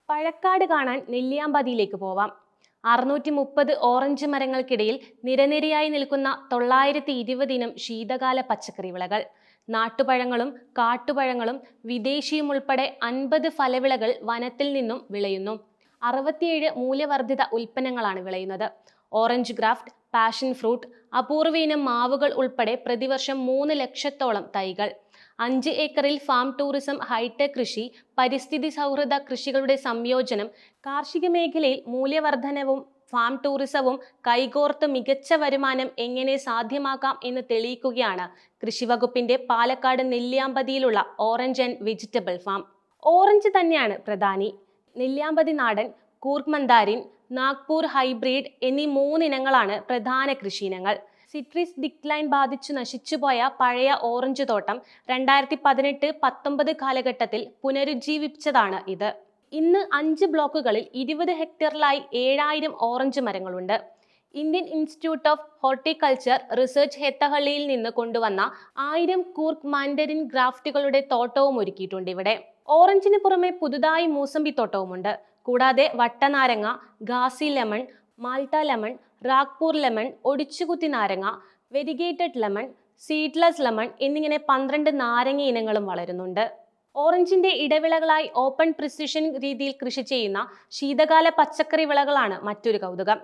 പഴക്കാട് കാണാൻ നെല്ലിയാമ്പതിയിലേക്ക് പോവാം. 630 ഓറഞ്ച് മരങ്ങൾക്കിടയിൽ നിരനിരയായി നിൽക്കുന്ന 920 ഇനം ശീതകാല പച്ചക്കറി വിളകൾ. നാട്ടുപഴങ്ങളും കാട്ടുപഴങ്ങളും വിദേശിയും ഉൾപ്പെടെ 50 ഫലവിളകൾ വനത്തിൽ നിന്നും വിളയുന്നു. 67 മൂല്യവർദ്ധിത ഉൽപ്പന്നങ്ങളാണ് വിളയുന്നത്. ഓറഞ്ച് ഗ്രാഫ്റ്റ്, പാഷൻ ഫ്രൂട്ട്, അപൂർവ ഇനം മാവുകൾ ഉൾപ്പെടെ പ്രതിവർഷം 3 ലക്ഷത്തോളം തൈകൾ. 5 ഏക്കറിൽ ഫാം ടൂറിസം, ഹൈടെക് കൃഷി, പരിസ്ഥിതി സൗഹൃദ കൃഷികളുടെ സംയോജനം, കാർഷിക മേഖലയിൽ മൂല്യവർദ്ധനവും ഫാം ടൂറിസവും കൈകോർത്ത് മികച്ച വരുമാനം എങ്ങനെ സാധ്യമാക്കാം എന്ന് തെളിയിക്കുകയാണ് കൃഷിവകുപ്പിന്റെ പാലക്കാട് നെല്ലിയാമ്പതിയിലുള്ള orange and vegetable farm. Orange തന്നെയാണ് പ്രധാനി. നെല്ലിയാമ്പതി നാടൻ, കൂർഗ് മന്ദാരിൻ, നാഗ്പൂർ ഹൈബ്രിഡ് എന്നീ 3 ഇനങ്ങളാണ് പ്രധാന കൃഷിയിനങ്ങൾ. സിട്രിസ് ഡിക്ലൈൻ ബാധിച്ചു നശിച്ചുപോയ പഴയ ഓറഞ്ച് തോട്ടം 2018-19 കാലഘട്ടത്തിൽ പുനരുജ്ജീവിപ്പിച്ചതാണ് ഇത്. ഇന്ന് 5 ബ്ലോക്കുകളിൽ 20 ഹെക്ടറിലായി 7000 ഓറഞ്ച് മരങ്ങളുണ്ട്. Indian institute of horticulture research ഹെത്തഹള്ളിയിൽ നിന്ന് കൊണ്ടുവന്ന 1000 കൂർഗ് മാൻഡരിൻ ഗ്രാഫ്റ്റുകളുടെ തോട്ടവും ഒരുക്കിയിട്ടുണ്ട് ഇവിടെ. ഓറഞ്ചിന് പുറമെ പുതുതായി മൂസമ്പി തോട്ടവുമുണ്ട്. കൂടാതെ വട്ടനാരങ്ങ, ഗാസി lemon, Malta lemon, Rangpur lemon, ഒടിച്ചുകുത്തി നാരങ്ങ, വെരിഗേറ്റഡ് ലെമൺ, സീഡ്ലെസ് ലെമൺ എന്നിങ്ങനെ 12 നാരങ്ങ ഇനങ്ങളും വളരുന്നുണ്ട്. ഓറഞ്ചിന്റെ ഇടവിളകളായി ഓപ്പൺ പ്രിസിഷൻ രീതിയിൽ കൃഷി ചെയ്യുന്ന ശീതകാല പച്ചക്കറി വിളകളാണ് മറ്റൊരു കൗതുകം.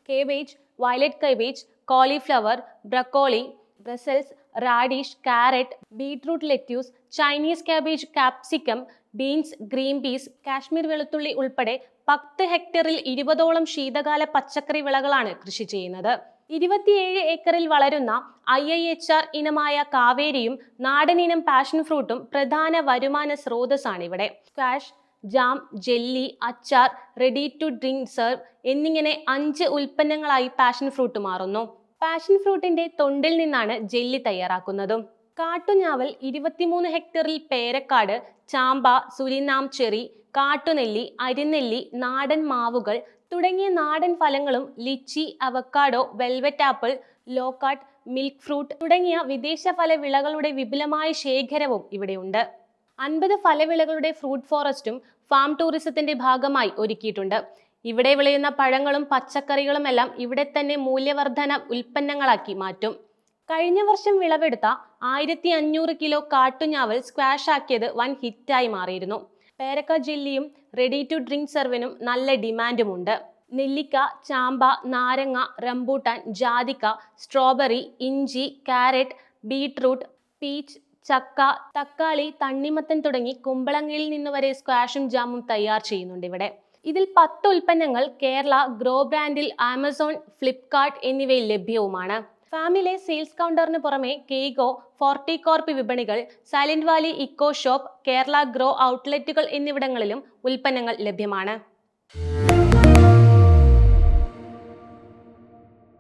Cabbage, violet cabbage, cauliflower, broccoli, Brussels, radish, carrot, beetroot, lettuce, Chinese cabbage, capsicum, beans, green peas, Kashmir വെളുത്തുള്ളി ഉൾപ്പെടെ 10 ഹെക്ടറിൽ 20ഓളം ശീതകാല പച്ചക്കറി വിളകളാണ് കൃഷി ചെയ്യുന്നത്. 27 ഏക്കറിൽ വളരുന്ന IIHR ഇനമായ കാവേരിയും നാടൻ ഇനം പാഷൻ ഫ്രൂട്ടും പ്രധാന വരുമാന സ്രോതസ്സാണ് ഇവിടെ. സ്ക്വാഷ്, ജാം, ജെല്ലി, അച്ചാർ, റെഡി ടു ഡ്രിങ്ക് സെർവ് എന്നിങ്ങനെ 5 ഉൽപ്പന്നങ്ങളായി പാഷൻ ഫ്രൂട്ട് മാറുന്നു. പാഷൻ ഫ്രൂട്ടിന്റെ തൊണ്ടിൽ നിന്നാണ് ജെല്ലി തയ്യാറാക്കുന്നതും. കാട്ടുഞാവൽ 23 ഹെക്ടറിൽ പേരക്കാട്, ചാമ്പ, സുരിനാം ചെറി, കാട്ടുനെല്ലി, അരിനെല്ലി, നാടൻ മാവുകൾ തുടങ്ങിയ നാടൻ ഫലങ്ങളും lychee, avocado, velvet apple, loquat, milk fruit തുടങ്ങിയ വിദേശ ഫലവിളകളുടെ വിപുലമായ ശേഖരവും ഇവിടെയുണ്ട്. 50 ഫലവിളകളുടെ ഫ്രൂട്ട് ഫോറസ്റ്റും ഫാം ടൂറിസത്തിന്റെ ഭാഗമായി ഒരുക്കിയിട്ടുണ്ട്. ഇവിടെ വിളയുന്ന പഴങ്ങളും പച്ചക്കറികളും എല്ലാം ഇവിടെ തന്നെ മൂല്യവർദ്ധന ഉൽപ്പന്നങ്ങളാക്കി മാറ്റും. കഴിഞ്ഞ വർഷം വിളവെടുത്ത 1500 കിലോ കാട്ടുഞാവൽ സ്ക്വാഷ് ആക്കിയത് വൻ ഹിറ്റായി മാറിയിരുന്നു. പേരക്ക ജെല്ലിയും റെഡി ടു ഡ്രിങ്ക് സെർവിനും നല്ല ഡിമാൻഡുമുണ്ട്. നെല്ലിക്ക, ചാമ്പ, നാരങ്ങ, റംബൂട്ടാൻ, ജാതിക്ക, സ്ട്രോബെറി, ഇഞ്ചി, കാരറ്റ്, ബീട്രൂട്ട്, പീച്ച്, ചക്ക, തക്കാളി, തണ്ണിമത്തൻ തുടങ്ങി കുമ്പളങ്ങയിൽ നിന്ന് വരെ സ്ക്വാഷും ജാമും തയ്യാർ ചെയ്യുന്നുണ്ട് ഇവിടെ. ഇതിൽ 10 ഉൽപ്പന്നങ്ങൾ കേരള ഗ്രോ ബ്രാൻഡിൽ ആമസോൺ, ഫ്ലിപ്കാർട്ട് എന്നിവയിൽ ലഭ്യവുമാണ്. ഫാമിലെ സെയിൽസ് കൗണ്ടറിന് പുറമെ കെയ്ഗോ, ഫോർട്ടികോർപ്പ് വിപണികൾ, Silent Valley eco shop, Kerala grow ഔട്ട്ലെറ്റുകൾ എന്നിവിടങ്ങളിലും ഉൽപ്പന്നങ്ങൾ ലഭ്യമാണ്.